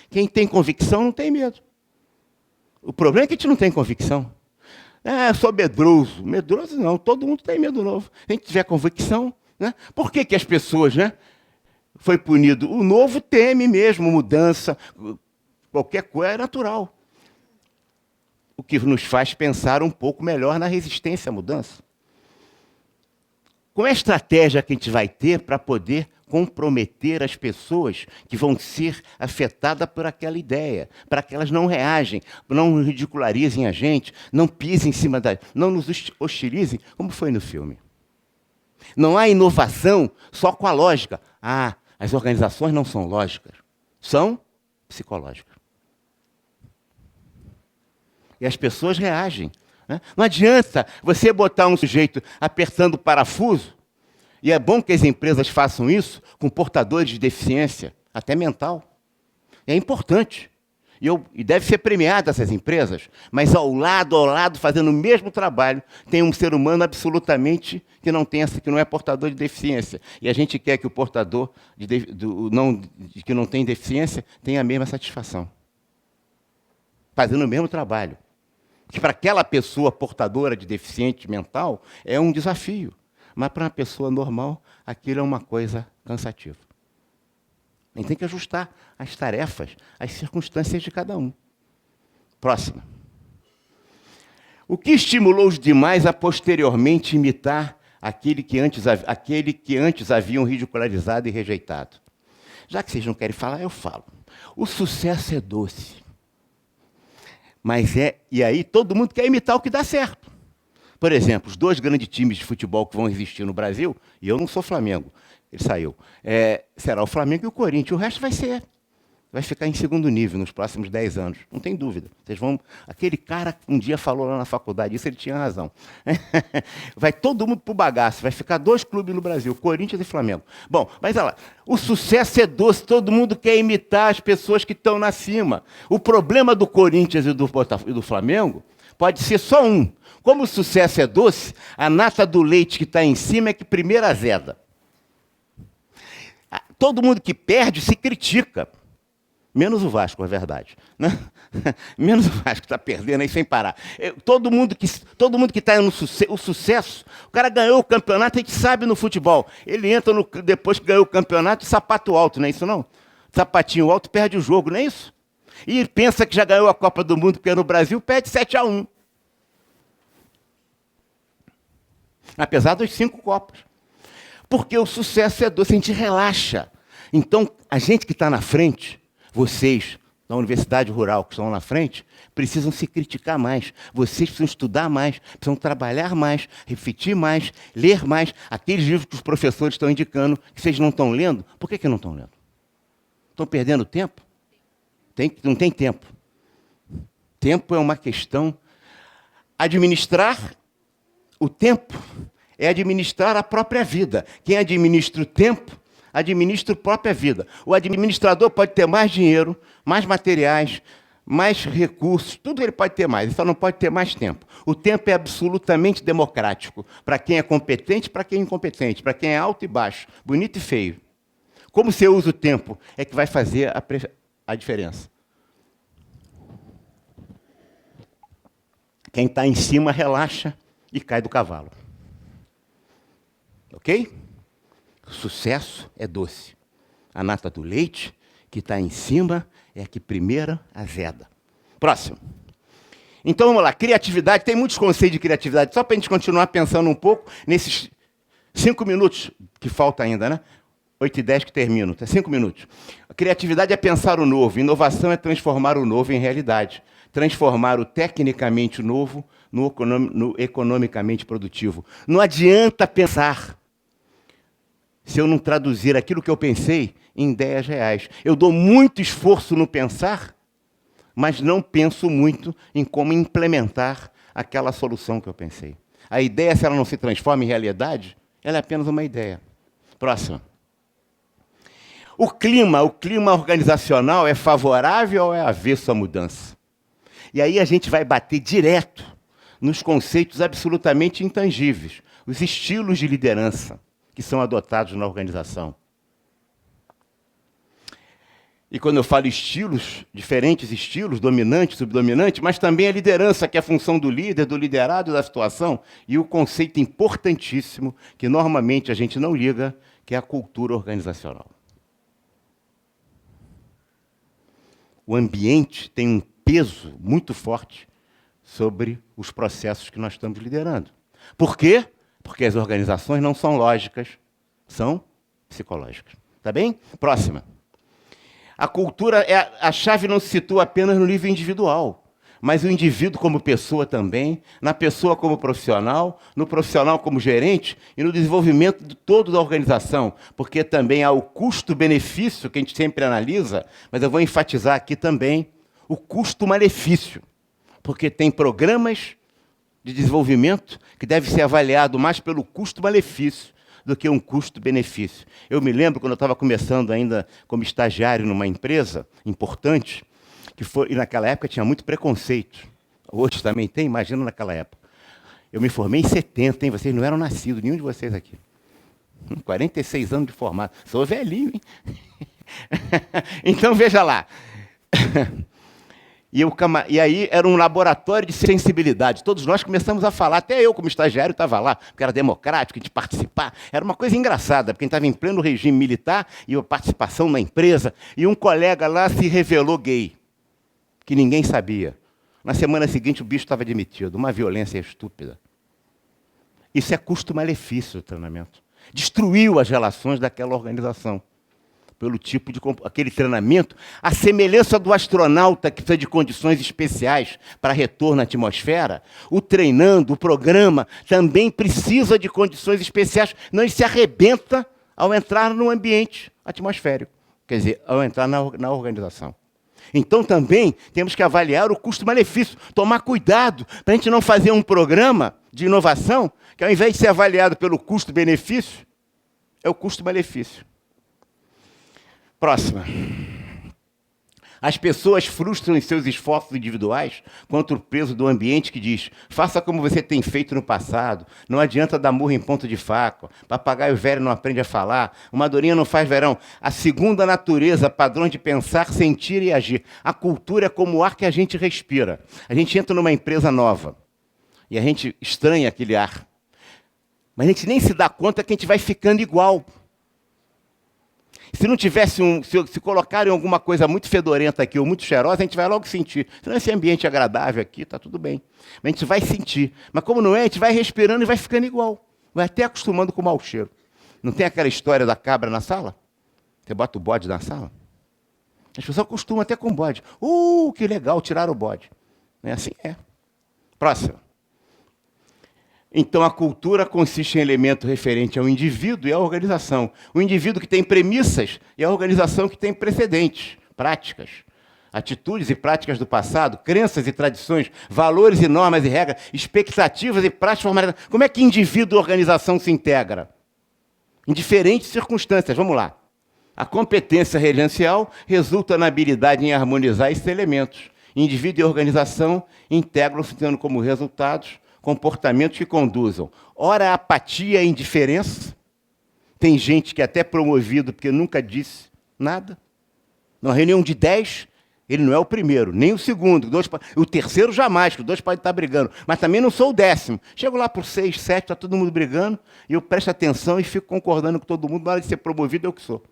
Quem tem convicção não tem medo. O problema é que a gente não tem convicção. Ah, eu sou medroso. Medroso não, todo mundo tem medo novo. Se a gente tiver convicção, né? Por que as pessoas, né? Foi punido. O novo teme mesmo, mudança, qualquer coisa é natural. O que nos faz pensar um pouco melhor na resistência à mudança. Qual é a estratégia que a gente vai ter para poder comprometer as pessoas que vão ser afetadas por aquela ideia, para que elas não reagem, não ridicularizem a gente, não pisem em cima da... não nos hostilizem, como foi no filme. Não há inovação só com a lógica. Ah, as organizações não são lógicas, são psicológicas. E as pessoas reagem. Né? Não adianta você botar um sujeito apertando o parafuso, e é bom que as empresas façam isso com portadores de deficiência, até mental. É importante. E deve ser premiada essas empresas, mas ao lado, fazendo o mesmo trabalho, tem um ser humano absolutamente que não é portador de deficiência. E a gente quer que o portador que não tem deficiência tenha a mesma satisfação. Fazendo o mesmo trabalho. Que para aquela pessoa portadora de deficiente mental é um desafio. Mas para uma pessoa normal, aquilo é uma coisa cansativa. A gente tem que ajustar as tarefas, as circunstâncias de cada um. Próxima. O que estimulou os demais a posteriormente imitar aquele que antes haviam ridicularizado e rejeitado? Já que vocês não querem falar, eu falo. O sucesso é doce. E aí todo mundo quer imitar o que dá certo. Por exemplo, os 2 grandes times de futebol que vão existir no Brasil, e eu não sou Flamengo, ele saiu, será o Flamengo e o Corinthians. O resto vai ficar em segundo nível nos próximos 10 anos, não tem dúvida. Aquele cara que um dia falou lá na faculdade, isso ele tinha razão. Vai todo mundo para o bagaço, vai ficar 2 clubes no Brasil, Corinthians e Flamengo. Bom, mas olha lá, o sucesso é doce, todo mundo quer imitar as pessoas que estão na cima. O problema do Corinthians e do Flamengo pode ser só um. Como o sucesso é doce, a nata do leite que está em cima é que primeiro azeda. Todo mundo que perde se critica. Menos o Vasco, é verdade. Né? Menos o Vasco está perdendo aí sem parar. Todo mundo que está no sucesso, o cara ganhou o campeonato, a gente sabe no futebol. Ele entra depois que ganhou o campeonato, sapato alto, não é isso não? Sapatinho alto perde o jogo, não é isso? E pensa que já ganhou a Copa do Mundo, porque no Brasil perde 7-1. Apesar dos 5 copas. Porque o sucesso é doce, a gente relaxa. Então, a gente que está na frente, vocês da Universidade Rural que estão na frente, precisam se criticar mais. Vocês precisam estudar mais, precisam trabalhar mais, refletir mais, ler mais. Aqueles livros que os professores estão indicando, que vocês não estão lendo, por que não estão lendo? Estão perdendo tempo? Não tem tempo. Tempo é uma questão. Administrar o tempo é administrar a própria vida. Quem administra o tempo, administra a própria vida. O administrador pode ter mais dinheiro, mais materiais, mais recursos, tudo ele pode ter mais, ele só não pode ter mais tempo. O tempo é absolutamente democrático, para quem é competente, para quem é incompetente, para quem é alto e baixo, bonito e feio. Como você usa o tempo é que vai fazer a diferença. Quem está em cima relaxa e cai do cavalo. Ok? O sucesso é doce. A nata do leite, que está em cima, é a que primeiro azeda. Próximo. Então, vamos lá. Criatividade. Tem muitos conceitos de criatividade. Só para a gente continuar pensando um pouco nesses 5 minutos que falta ainda, né? 8h10 que termino. 5 minutos. A criatividade é pensar o novo. Inovação é transformar o novo em realidade. Transformar o tecnicamente novo no economicamente produtivo. Não adianta pensar se eu não traduzir aquilo que eu pensei em ideias reais. Eu dou muito esforço no pensar, mas não penso muito em como implementar aquela solução que eu pensei. A ideia, se ela não se transforma em realidade, ela é apenas uma ideia. Próximo. O clima organizacional é favorável ou é avesso à mudança? E aí a gente vai bater direto nos conceitos absolutamente intangíveis, os estilos de liderança que são adotados na organização. E quando eu falo estilos, diferentes estilos, dominante, subdominante, mas também a liderança, que é a função do líder, do liderado da situação, e o conceito importantíssimo, que normalmente a gente não liga, que é a cultura organizacional. O ambiente tem um peso muito forte sobre os processos que nós estamos liderando. Por quê? Porque as organizações não são lógicas, são psicológicas. Tá bem? Próxima. A cultura, a chave não se situa apenas no nível individual, mas o indivíduo como pessoa também, na pessoa como profissional, no profissional como gerente e no desenvolvimento de todo da organização, porque também há o custo-benefício que a gente sempre analisa, mas eu vou enfatizar aqui também o custo-malefício, porque tem programas de desenvolvimento que deve ser avaliado mais pelo custo-malefício do que um custo-benefício. Eu me lembro, quando eu estava começando ainda como estagiário numa empresa importante, e naquela época tinha muito preconceito. Hoje também tem, imagina naquela época. Eu me formei em 70, hein? Vocês não eram nascidos, nenhum de vocês aqui. 46 anos de formado. Sou velhinho, hein? Então, veja lá. E aí era um laboratório de sensibilidade. Todos nós começamos a falar, até eu como estagiário estava lá, porque era democrático, de participar. Era uma coisa engraçada, porque a gente estava em pleno regime militar e a participação na empresa, e um colega lá se revelou gay, que ninguém sabia. Na semana seguinte o bicho estava demitido, uma violência estúpida. Isso é custo-malefício do treinamento. Destruiu as relações daquela organização. Pelo tipo de aquele treinamento, a semelhança do astronauta que precisa de condições especiais para retorno à atmosfera, o treinando, o programa, também precisa de condições especiais, não ele se arrebenta ao entrar no ambiente atmosférico, quer dizer, ao entrar na organização. Então também temos que avaliar o custo-malefício, tomar cuidado para a gente não fazer um programa de inovação que ao invés de ser avaliado pelo custo-benefício, é o custo-malefício. Próxima. As pessoas frustram em seus esforços individuais contra o peso do ambiente que diz: faça como você tem feito no passado, não adianta dar murro em ponta de faca, papagaio velho não aprende a falar, uma dorinha não faz verão. A segunda natureza, padrões de pensar, sentir e agir. A cultura é como o ar que a gente respira. A gente entra numa empresa nova e a gente estranha aquele ar, mas a gente nem se dá conta que a gente vai ficando igual. Se não tivesse se colocarem alguma coisa muito fedorenta aqui ou muito cheirosa, a gente vai logo sentir. Se não, esse ambiente agradável aqui, está tudo bem. Mas a gente vai sentir. Mas como não é, a gente vai respirando e vai ficando igual. Vai até acostumando com o mau cheiro. Não tem aquela história da cabra na sala? Você bota o bode na sala? As pessoas acostumam até com o bode. Que legal, tiraram o bode. É assim, é. Próximo. Então, a cultura consiste em elemento referente ao indivíduo e à organização. O indivíduo que tem premissas e a organização que tem precedentes, práticas, atitudes e práticas do passado, crenças e tradições, valores e normas e regras, expectativas e práticas formalizadas. Como é que indivíduo e organização se integram? Em diferentes circunstâncias. Vamos lá. A competência gerencial resulta na habilidade em harmonizar esses elementos. Indivíduo e organização integram-se tendo como resultados comportamentos que conduzam, ora, a apatia e indiferença. Tem gente que é até promovido porque nunca disse nada. Numa reunião de 10, ele não é o primeiro, nem o segundo. O terceiro jamais, que os dois podem estar brigando. Mas também não sou o 10º. Chego lá por 6, 7, está todo mundo brigando, e eu presto atenção e fico concordando com todo mundo. Na hora de ser promovido, eu que sou.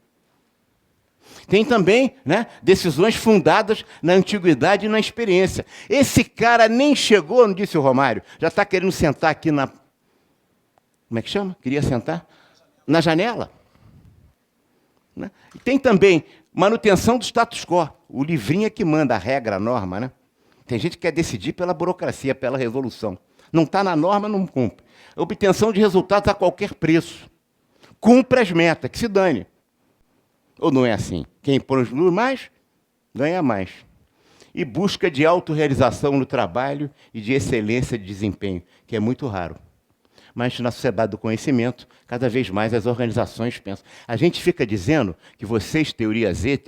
Tem também, né, decisões fundadas na antiguidade e na experiência. Esse cara nem chegou, não disse o Romário, já está querendo sentar aqui na... Como é que chama? Queria sentar? Na janela. Né? E tem também manutenção do status quo. O livrinho é que manda a regra, a norma. Né? Tem gente que quer decidir pela burocracia, pela resolução. Não está na norma, não cumpre. Obtenção de resultados a qualquer preço. Cumpre as metas, que se dane. Ou não é assim? Quem produz mais, ganha mais. E busca de autorrealização no trabalho e de excelência de desempenho, que é muito raro. Mas na sociedade do conhecimento, cada vez mais as organizações pensam. A gente fica dizendo que vocês, teoria Z,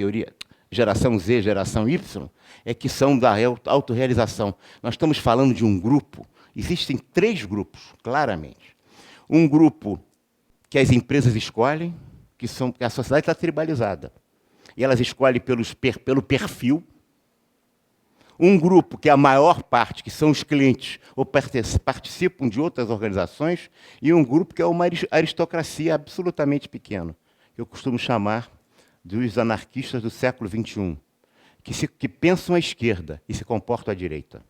geração Z, geração Y, é que são da autorrealização. Nós estamos falando de um grupo. Existem 3 grupos, claramente. Um grupo que as empresas escolhem, que a sociedade está tribalizada. E elas escolhem pelo perfil. Um grupo que é a maior parte, que são os clientes, ou participam de outras organizações, e um grupo que é uma aristocracia absolutamente pequena, que eu costumo chamar dos anarquistas do século XXI, que pensam à esquerda e se comportam à direita.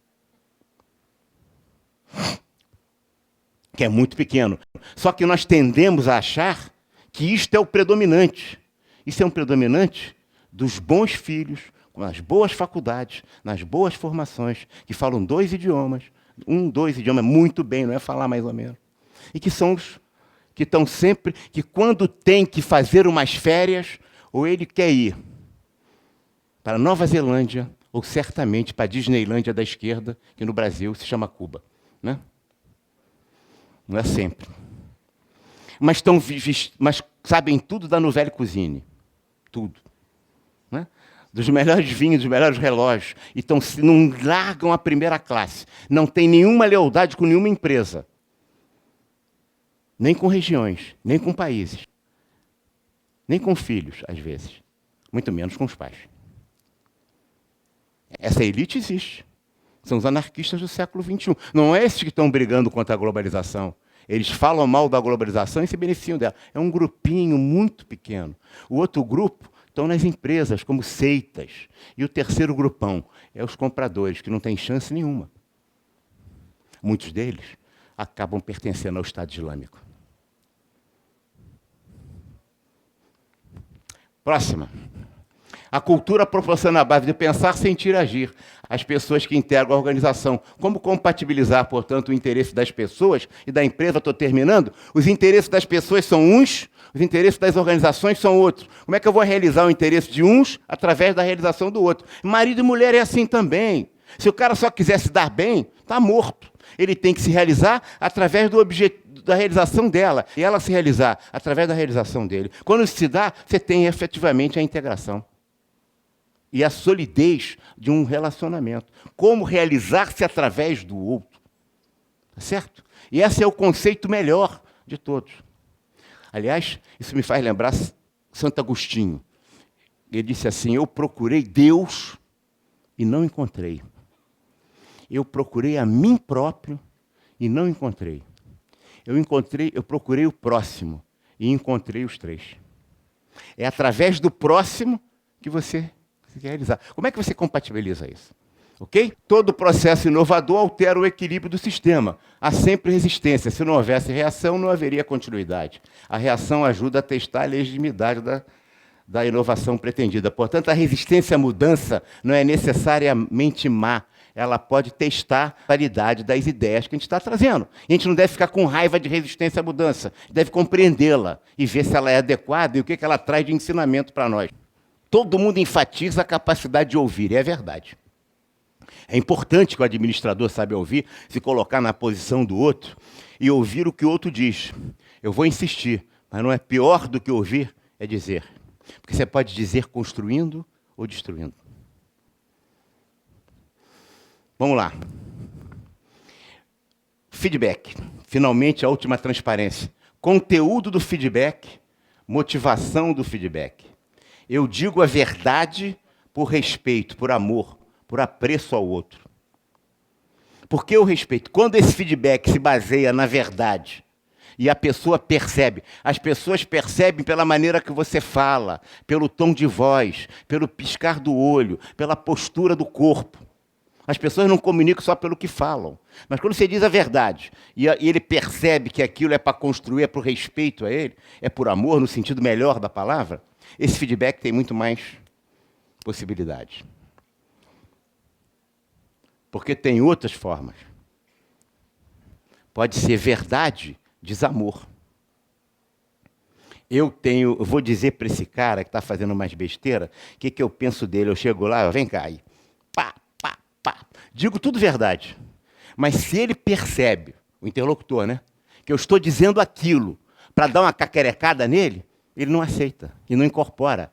que é muito pequeno. Só que nós tendemos a achar que isto é o predominante. Isso é um predominante dos bons filhos, com as boas faculdades, nas boas formações, que falam 2 idiomas, 2 idiomas muito bem, não é falar mais ou menos. E que são os que estão sempre, que quando tem que fazer umas férias, ou ele quer ir para Nova Zelândia, ou certamente para a Disneylândia da esquerda, que no Brasil se chama Cuba. Né? Não é sempre. Mas sabem tudo da Nouvelle Cuisine. Tudo. Né? Dos melhores vinhos, dos melhores relógios. Então, não largam a primeira classe. Não tem nenhuma lealdade com nenhuma empresa. Nem com regiões, nem com países. Nem com filhos, às vezes. Muito menos com os pais. Essa elite existe. São os anarquistas do século XXI. Não é esses que estão brigando contra a globalização. Eles falam mal da globalização e se beneficiam dela. É um grupinho muito pequeno. O outro grupo estão nas empresas, como seitas. E o terceiro grupão é os compradores, que não têm chance nenhuma. Muitos deles acabam pertencendo ao Estado Islâmico. Próxima. A cultura proporciona a base de pensar, sentir e agir. As pessoas que integram a organização. Como compatibilizar, portanto, o interesse das pessoas e da empresa? Estou terminando. Os interesses das pessoas são uns, os interesses das organizações são outros. Como é que eu vou realizar o interesse de uns através da realização do outro? Marido e mulher é assim também. Se o cara só quiser se dar bem, está morto. Ele tem que se realizar através da realização dela. E ela se realizar através da realização dele. Quando isso se dá, você tem efetivamente a integração. E a solidez de um relacionamento. Como realizar-se através do outro. Tá certo? E esse é o conceito melhor de todos. Aliás, isso me faz lembrar Santo Agostinho. Ele disse assim: eu procurei Deus e não encontrei. Eu procurei a mim próprio e não encontrei. Eu procurei o próximo e encontrei os 3. É através do próximo que você quer realizar. Como é que você compatibiliza isso? Ok? Todo processo inovador altera o equilíbrio do sistema. Há sempre resistência. Se não houvesse reação, não haveria continuidade. A reação ajuda a testar a legitimidade da inovação pretendida. Portanto, a resistência à mudança não é necessariamente má. Ela pode testar a qualidade das ideias que a gente está trazendo. E a gente não deve ficar com raiva de resistência à mudança. Deve compreendê-la e ver se ela é adequada e o que ela traz de ensinamento para nós. Todo mundo enfatiza a capacidade de ouvir, e é verdade. É importante que o administrador saiba ouvir, se colocar na posição do outro e ouvir o que o outro diz. Eu vou insistir, mas não é pior do que ouvir, é dizer. Porque você pode dizer construindo ou destruindo. Vamos lá. Feedback. Finalmente, a última transparência. Conteúdo do feedback, motivação do feedback. Eu digo a verdade por respeito, por amor, por apreço ao outro. Por que o respeito? Quando esse feedback se baseia na verdade e a pessoa percebe, as pessoas percebem pela maneira que você fala, pelo tom de voz, pelo piscar do olho, pela postura do corpo. As pessoas não comunicam só pelo que falam. Mas quando você diz a verdade e ele percebe que aquilo é para construir, é por respeito a ele, é por amor, no sentido melhor da palavra, esse feedback tem muito mais possibilidades. Porque tem outras formas. Pode ser verdade, desamor. Eu vou dizer para esse cara que está fazendo mais besteira, o que eu penso dele. Eu chego lá, vem cá, aí, pá, pá, pá. Digo tudo verdade. Mas se ele percebe, o interlocutor, né, que eu estou dizendo aquilo para dar uma caquerecada nele, ele não aceita e não incorpora.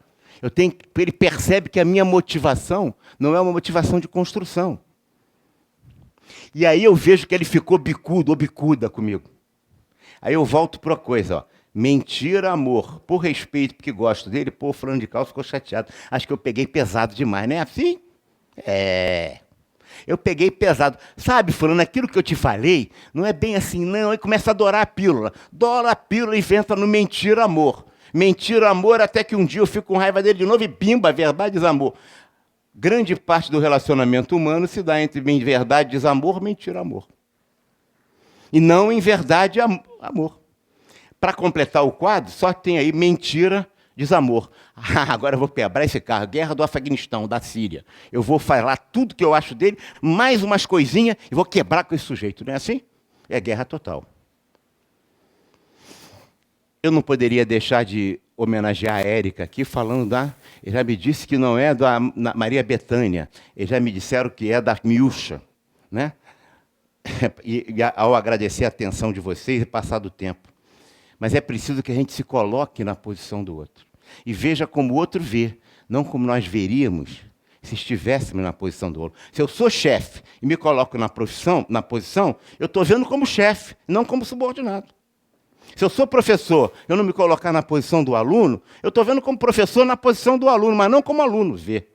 Ele percebe que a minha motivação não é uma motivação de construção. E aí eu vejo que ele ficou bicudo ou bicuda comigo. Aí eu volto para uma coisa, ó. Mentira, amor, por respeito, porque gosto dele, pô, fulano de calça ficou chateado. Acho que eu peguei pesado demais, né? Assim? É. Eu peguei pesado. Sabe, fulano, aquilo que eu te falei, não é bem assim, não. Aí começa a adorar a pílula. Dora a pílula e inventa no mentira, amor. Mentira, amor, até que um dia eu fico com raiva dele de novo e pimba, verdade, desamor. Grande parte do relacionamento humano se dá entre verdade, desamor, mentira, amor. E não em verdade amor. Para completar o quadro, só tem aí mentira, desamor. Agora eu vou quebrar esse carro. Guerra do Afeganistão, da Síria. Eu vou falar tudo que eu acho dele, mais umas coisinhas, e vou quebrar com esse sujeito. Não é assim? É guerra total. Eu não poderia deixar de homenagear a Érica aqui, falando da... Ele já me disse que não é da Maria Bethânia. Eles já me disseram que é da Miúcha, né? E ao agradecer a atenção de vocês e passar do tempo. Mas é preciso que a gente se coloque na posição do outro. E veja como o outro vê, não como nós veríamos se estivéssemos na posição do outro. Se eu sou chefe e me coloco na posição, eu estou vendo como chefe, não como subordinado. Se eu sou professor, eu não me colocar na posição do aluno, eu estou vendo como professor na posição do aluno, mas não como aluno vê.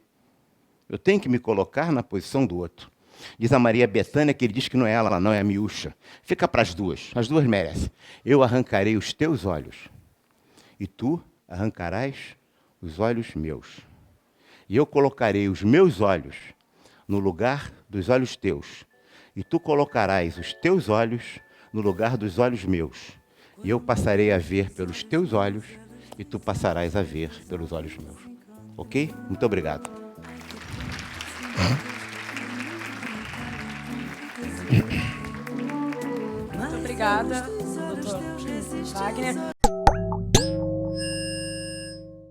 Eu tenho que me colocar na posição do outro. Diz a Maria Bethânia que ele diz que não é ela não é a Miúcha. Fica para as duas merecem. Eu arrancarei os teus olhos, e tu arrancarás os olhos meus. E eu colocarei os meus olhos no lugar dos olhos teus, e tu colocarás os teus olhos no lugar dos olhos meus. E eu passarei a ver pelos teus olhos, e tu passarás a ver pelos olhos meus. Ok? Muito obrigado. Muito obrigada, doutor Wagner.